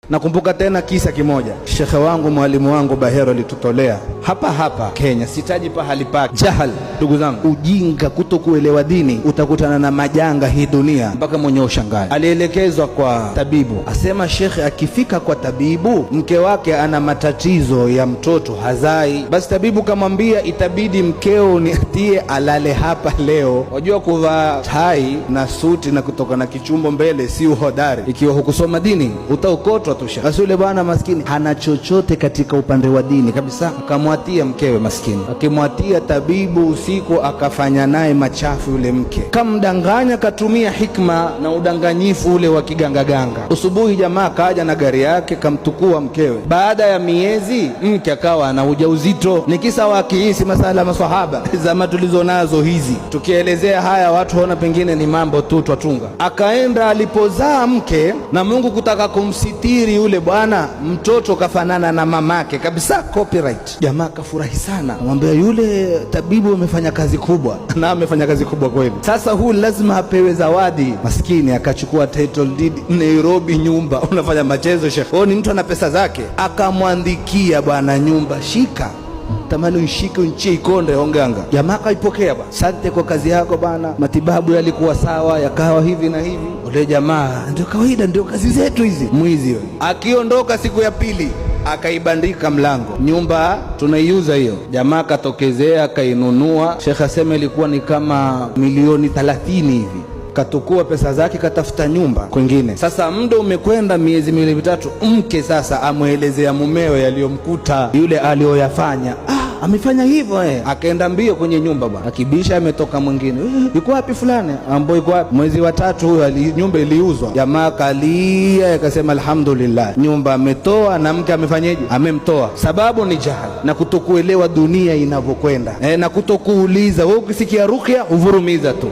Nakumbuka tena kisa kimoja, shekhe wangu mwalimu wangu Bahero alitutolea hapa hapa Kenya, sitaji pahali pake. Jahal, ndugu zangu, ujinga, kutokuelewa dini, utakutana na majanga hii dunia mpaka mwenye ushangae. Alielekezwa kwa tabibu, asema shekhe akifika kwa tabibu mke wake ana matatizo ya mtoto hazai. Basi tabibu kamwambia itabidi mkeo niatie alale hapa leo. Wajua kuvaa tai na suti na kutoka na kichumbo mbele si uhodari, ikiwa hukusoma dini utaokotwa tu. Basi yule bwana maskini hana chochote katika upande wa dini kabisa, akamwatia mkewe maskini. Akimwatia tabibu usiku, akafanya naye machafu yule mke, kamdanganya, katumia hikma na udanganyifu ule wa kigangaganga. Usubuhi jamaa kaja na gari yake kamtukua mkewe. Baada ya miezi mke akawa ana ujauzito. Ni kisa wakiisi masala maswahaba zama tulizo nazo hizi, tukielezea haya watu huona pengine ni mambo tu twatunga. Akaenda alipozaa mke, na Mungu kutaka kumsitiri yule bwana, mtoto kafanana na mamake kabisa, copyright. Jamaa kafurahi sana, amwambia yule tabibu amefanya kazi kubwa na amefanya kazi kubwa kweli. Sasa huu lazima apewe zawadi. Maskini akachukua title deed Nairobi, nyumba. Unafanya machezo shekhe? Ni mtu ana pesa zake. Akamwandikia bwana nyumba, shika tamani uishike unchie ikonde onganga. Jamaa kaipokea bwana, asante kwa kazi yako bwana, matibabu yalikuwa sawa, yakawa hivi na hivi. Ule jamaa, ndio kawaida, ndio kazi zetu hizi. Mwizi wewe. Akiondoka siku ya pili akaibandika mlango, nyumba tunaiuza hiyo. Jamaa katokezea akainunua. Shekhe asema ilikuwa ni kama milioni 30 hivi. Katukua pesa zake, katafuta nyumba kwingine. Sasa muda umekwenda, miezi 2-3, mke sasa amwelezea mumewe yaliyomkuta yule aliyoyafanya. Amefanya hivyo Akaenda mbio kwenye nyumba bwana, akibisha ametoka mwingine, yuko wapi fulani? Ambapo yuko wapi? Mwezi wa 3 huyo nyumba iliuzwa. Jamaa kalia akasema alhamdulillah, nyumba ametoa na mke amefanyaje? Amemtoa. Sababu ni jahal na kutokuelewa dunia inavyokwenda na kutokuuliza. Wewe ukisikia ruqya uvurumiza tu.